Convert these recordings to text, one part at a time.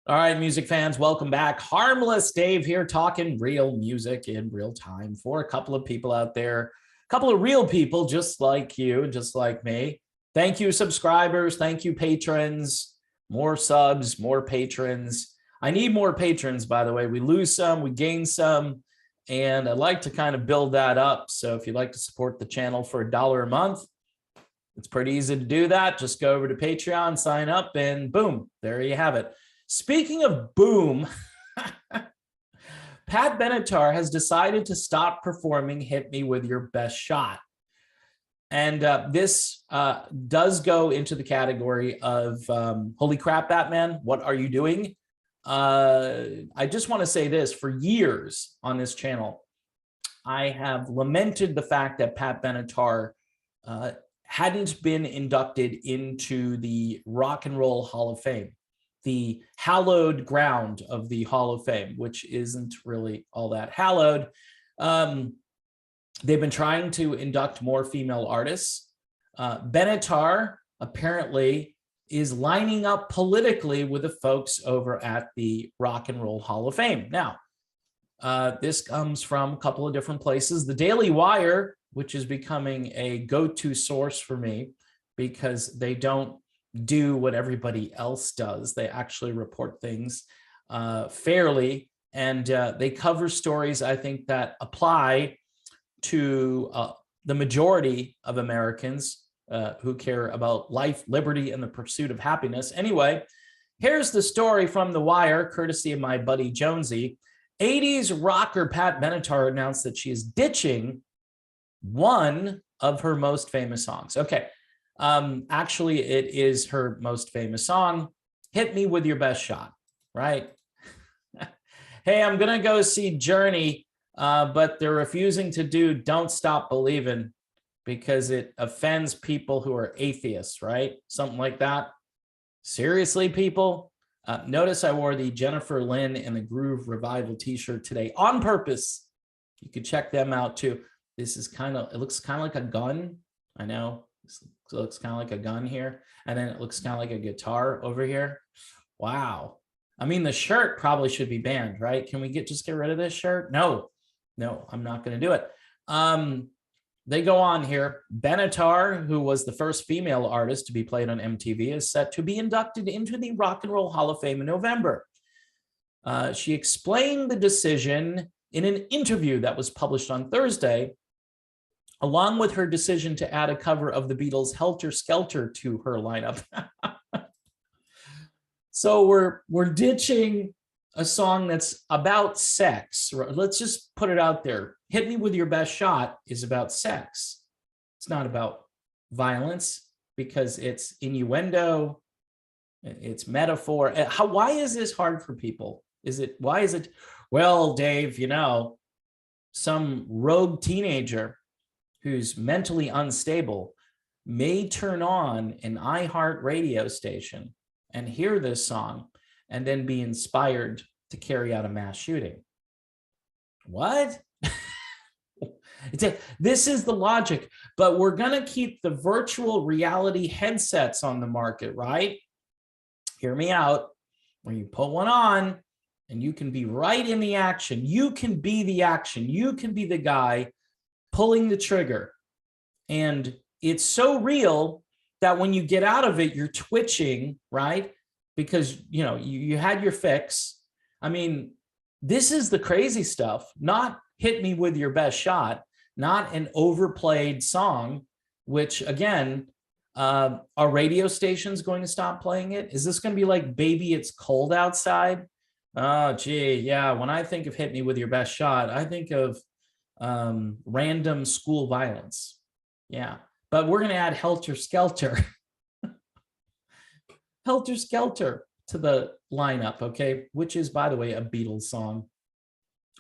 All right, music fans, welcome back. Harmless Dave here, talking real music in real time for a couple of people out there, a couple of real people just like you, just like me. Thank you, subscribers. Thank you, patrons. More subs, more patrons. I need more patrons, by the way. We lose some, we gain some, and I'd like to kind of build that up. So if you'd like to support the channel for $1 a month, it's pretty easy to do that. Just go over to Patreon, sign up, and boom, there you have it. Speaking of boom, Pat Benatar has decided to stop performing Hit Me With Your Best Shot. And this does go into the category of, holy crap, Batman, what are you doing? I just want to say this, for years on this channel, I have lamented the fact that Pat Benatar hadn't been inducted into the Rock and Roll Hall of Fame, the hallowed ground of the Hall of Fame, which isn't really all that hallowed. They've been trying to induct more female artists. Benatar apparently is lining up politically with the folks over at the Rock and Roll Hall of Fame. Now, this comes from a couple of different places. The Daily Wire, which is becoming a go-to source for me because they don't do what everybody else does. They actually report things fairly, and they cover stories, I think, that apply to the majority of Americans who care about life, liberty, and the pursuit of happiness. Anyway, here's the story from The Wire, courtesy of my buddy Jonesy. 80s rocker Pat Benatar announced that she is ditching one of her most famous songs. Okay. Actually, it is her most famous song, Hit Me With Your Best Shot, right? Hey, I'm going to go see Journey, but they're refusing to do Don't Stop Believing because it offends people who are atheists, right? Something like that. Seriously, people? Notice I wore the Jennifer Lynn and the Groove Revival t-shirt today on purpose. You could check them out too. This is it looks kind of like a gun. I know. So it looks kind of like a gun here, and then it looks kind of like a guitar over here. Wow. I mean, the shirt probably should be banned, right? Can we just get rid of this shirt? No, I'm not going to do it. They go on here. Benatar, who was the first female artist to be played on MTV, is set to be inducted into the Rock and Roll Hall of Fame in November. She explained the decision in an interview that was published on Thursday, along with her decision to add a cover of the Beatles' Helter Skelter to her lineup. So we're ditching a song that's about sex. Let's just put it out there. Hit Me With Your Best Shot is about sex. It's not about violence because it's innuendo, it's metaphor. Why is this hard for people? Why is it? Well, Dave, some rogue teenager who's mentally unstable may turn on an iHeart radio station and hear this song and then be inspired to carry out a mass shooting. What? This is the logic, but we're going to keep the virtual reality headsets on the market, right? Hear me out. When you put one on and you can be right in the action, you can be the action, you can be the guy pulling the trigger. And it's so real that when you get out of it, you're twitching, right? Because, you had your fix. I mean, this is the crazy stuff, not Hit Me With Your Best Shot, not an overplayed song, which again, are radio stations going to stop playing it? Is this going to be like Baby It's Cold Outside? Oh, gee, yeah. When I think of Hit Me With Your Best Shot, I think of random school violence. Yeah, but we're going to add Helter Skelter. Helter Skelter to the lineup, okay? Which is, by the way, a Beatles song.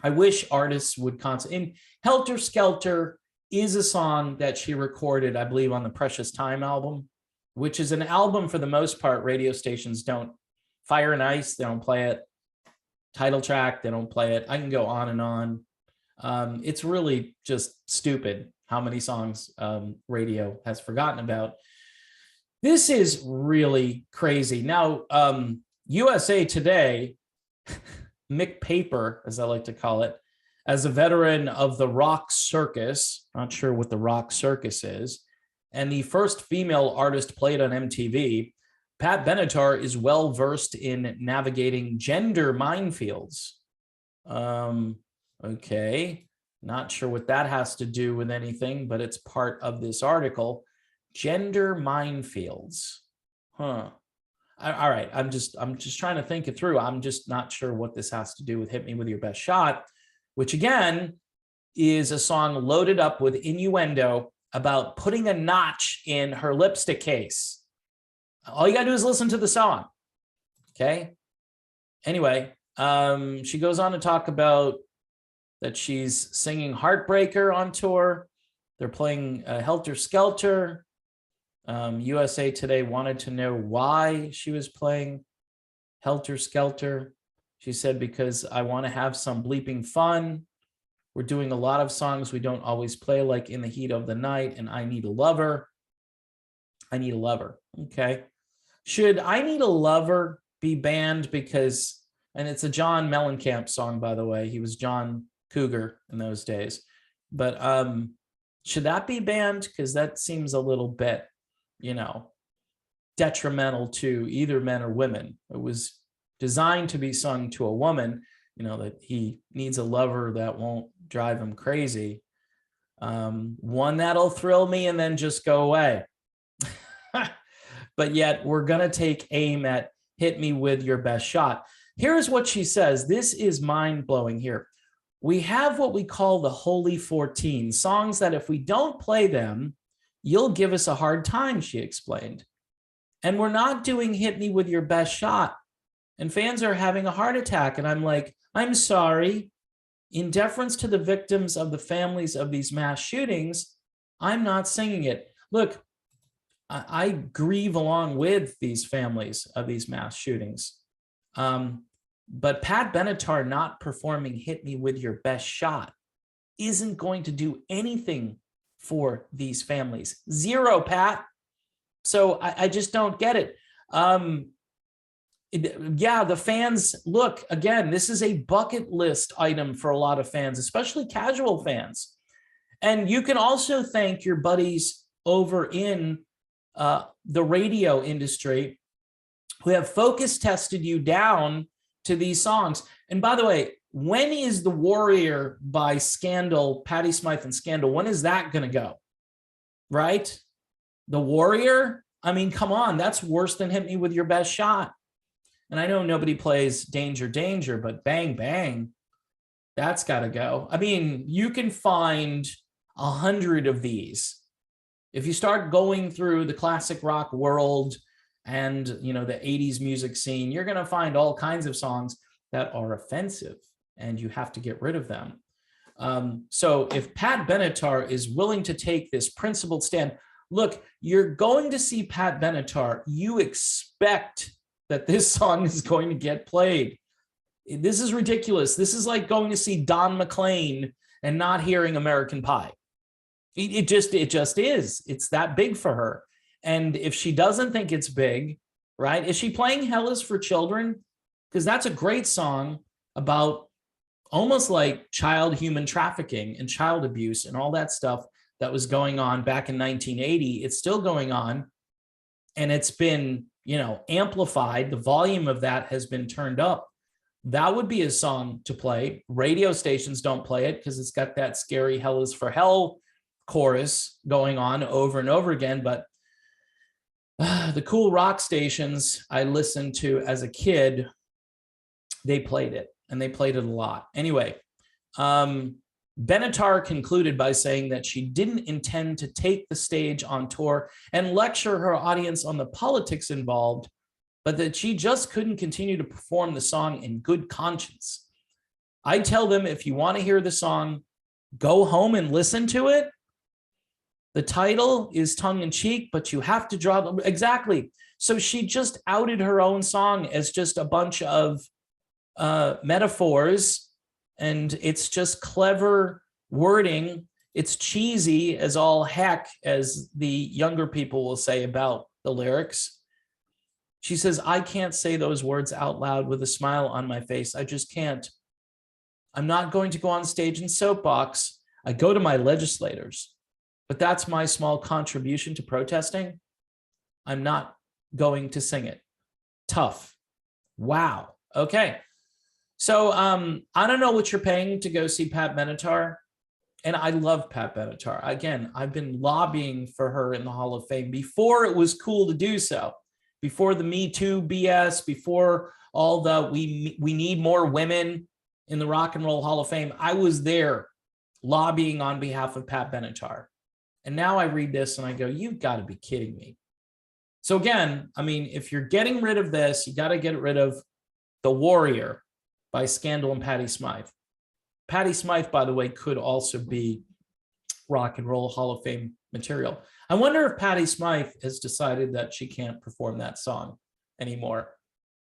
I wish artists would and Helter Skelter is a song that she recorded, I believe, on the Precious Time album, which is an album for the most part radio stations don't. Fire and Ice, they don't play it. Title Track, they don't play it. I can go on and on. It's really just stupid how many songs radio has forgotten about. This is really crazy. Now, USA Today, Mick Paper, as I like to call it, as a veteran of the rock circus, not sure what the rock circus is, and the first female artist played on MTV, Pat Benatar is well versed in navigating gender minefields. Okay, not sure what that has to do with anything, but it's part of this article. Gender minefields. Huh. All right, I'm just trying to think it through. I'm just not sure what this has to do with Hit Me With Your Best Shot, which again is a song loaded up with innuendo about putting a notch in her lipstick case. All you gotta do is listen to the song, okay? Anyway, she goes on to talk about that she's singing Heartbreaker on tour. They're playing Helter Skelter. USA Today wanted to know why she was playing Helter Skelter. She said, because I want to have some bleeping fun. We're doing a lot of songs we don't always play, like In the Heat of the Night and I Need a Lover. I Need a Lover. Okay. Should I Need a Lover be banned because, and it's a John Mellencamp song, by the way. He was John Cougar in those days. But should that be banned? Because that seems a little bit, detrimental to either men or women. It was designed to be sung to a woman, that he needs a lover that won't drive him crazy. One that'll thrill me and then just go away. But yet we're going to take aim at Hit Me With Your Best Shot. Here's what she says. This is mind-blowing here. We have what we call the Holy 14, songs that if we don't play them, you'll give us a hard time, she explained. And we're not doing Hit Me With Your Best Shot. And fans are having a heart attack. And I'm like, I'm sorry. In deference to the victims of the families of these mass shootings, I'm not singing it. Look, I grieve along with these families of these mass shootings. But Pat Benatar not performing Hit Me With Your Best Shot isn't going to do anything for these families. Zero, Pat. So I just don't get it. Yeah, the fans, look, again, this is a bucket list item for a lot of fans, especially casual fans. And you can also thank your buddies over in the radio industry who have focus tested you down to these songs. And by the way, when is The Warrior by Scandal, Patti Smythe and Scandal, when is that going to go? Right? The Warrior? I mean, come on, that's worse than Hit Me With Your Best Shot. And I know nobody plays Danger, Danger, but Bang, Bang, that's got to go. I mean, you can find 100 of these. If you start going through the classic rock world and, the 80s music scene, you're going to find all kinds of songs that are offensive and you have to get rid of them. So if Pat Benatar is willing to take this principled stand, look, you're going to see Pat Benatar, you expect that this song is going to get played. This is ridiculous. This is like going to see Don McLean and not hearing American Pie. It just is. It's that big for her. And if she doesn't think it's big, right? Is she playing Hell Is for Children? Because that's a great song about almost like child human trafficking and child abuse and all that stuff that was going on back in 1980. It's still going on. And it's been, amplified. The volume of that has been turned up. That would be a song to play. Radio stations don't play it because it's got that scary Hell Is for Hell chorus going on over and over again. But the cool rock stations I listened to as a kid, they played it, and they played it a lot. Anyway, Benatar concluded by saying that she didn't intend to take the stage on tour and lecture her audience on the politics involved, but that she just couldn't continue to perform the song in good conscience. I tell them, if you want to hear the song, go home and listen to it. The title is tongue-in-cheek, but you have to draw them. Exactly. So she just outed her own song as just a bunch of metaphors, and it's just clever wording. It's cheesy as all heck, as the younger people will say about the lyrics. She says, I can't say those words out loud with a smile on my face. I just can't. I'm not going to go on stage and soapbox. I go to my legislators, but that's my small contribution to protesting. I'm not going to sing it. Tough. Wow. Okay. So I don't know what you're paying to go see Pat Benatar. And I love Pat Benatar. Again, I've been lobbying for her in the Hall of Fame before it was cool to do so, before the Me Too BS, before all the we need more women in the Rock and Roll Hall of Fame. I was there lobbying on behalf of Pat Benatar. And now I read this and I go, you've got to be kidding me. So again, I mean, if you're getting rid of this, you got to get rid of The Warrior by Scandal and Patti Smythe. Patti Smythe, by the way, could also be Rock and Roll Hall of Fame material. I wonder if Patti Smythe has decided that she can't perform that song anymore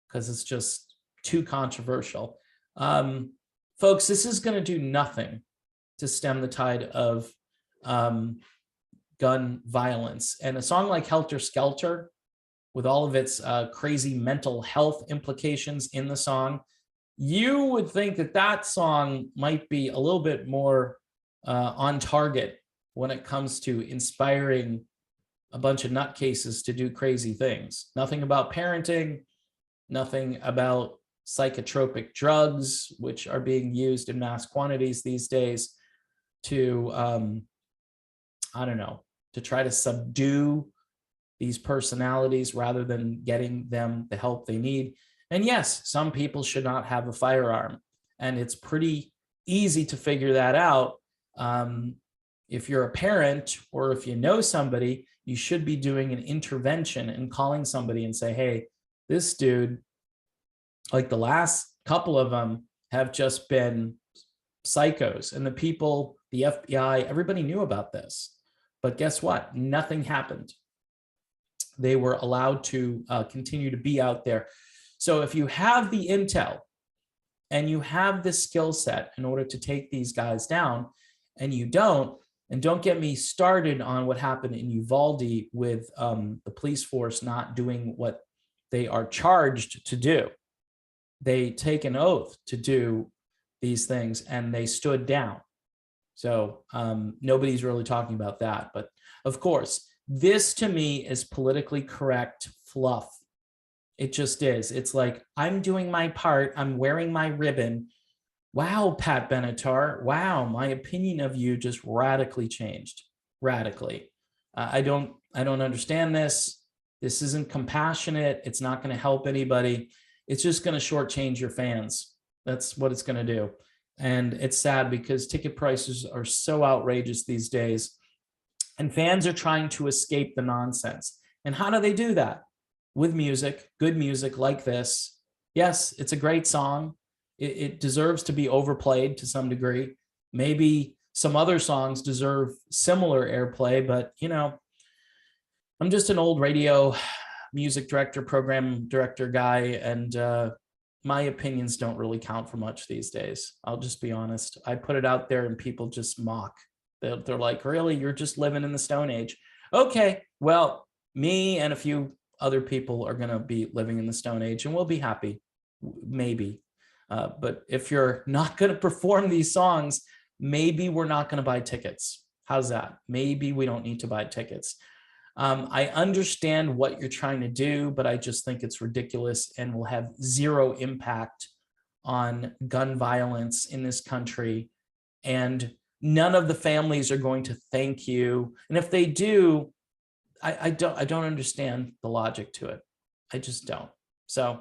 because it's just too controversial. Folks, this is going to do nothing to stem the tide of gun violence. And a song like Helter Skelter, with all of its crazy mental health implications in the song, you would think that that song might be a little bit more on target when it comes to inspiring a bunch of nutcases to do crazy things. Nothing about parenting, nothing about psychotropic drugs, which are being used in mass quantities these days to, I don't know, to try to subdue these personalities rather than getting them the help they need. And yes, some people should not have a firearm. And it's pretty easy to figure that out. If you're a parent or if you know somebody, you should be doing an intervention and calling somebody and say, hey, this dude, like the last couple of them have just been psychos. And the people, the FBI, everybody knew about this. But guess what? Nothing happened. They were allowed to continue to be out there. So if you have the intel and you have the skill set in order to take these guys down, and you don't, and don't get me started on what happened in Uvalde with the police force not doing what they are charged to do. They take an oath to do these things and they stood down. So nobody's really talking about that. But of course, this to me is politically correct fluff. It just is. It's like, I'm doing my part. I'm wearing my ribbon. Wow, Pat Benatar. Wow, my opinion of you just radically changed. Radically. I don't understand this. This isn't compassionate. It's not going to help anybody. It's just going to shortchange your fans. That's what it's going to do. And it's sad because ticket prices are so outrageous these days. And fans are trying to escape the nonsense. And how do they do that? With music, good music like this. Yes, it's a great song. It deserves to be overplayed to some degree. Maybe some other songs deserve similar airplay, but you know, I'm just an old radio music director, program director guy, and my opinions don't really count for much these days. I'll just be honest. I put it out there and people just mock. They're like, really, you're just living in the Stone Age. Okay, well, me and a few other people are going to be living in the Stone Age and we'll be happy, maybe. But if you're not going to perform these songs, maybe we're not going to buy tickets. How's that? Maybe we don't need to buy tickets. I understand what you're trying to do, but I just think it's ridiculous and will have zero impact on gun violence in this country. And none of the families are going to thank you. And if they do, I don't understand the logic to it. I just don't. So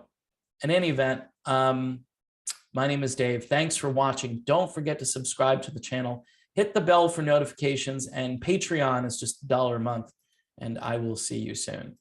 in any event, my name is Dave. Thanks for watching. Don't forget to subscribe to the channel, hit the bell for notifications, and Patreon is just $1 a month, and I will see you soon.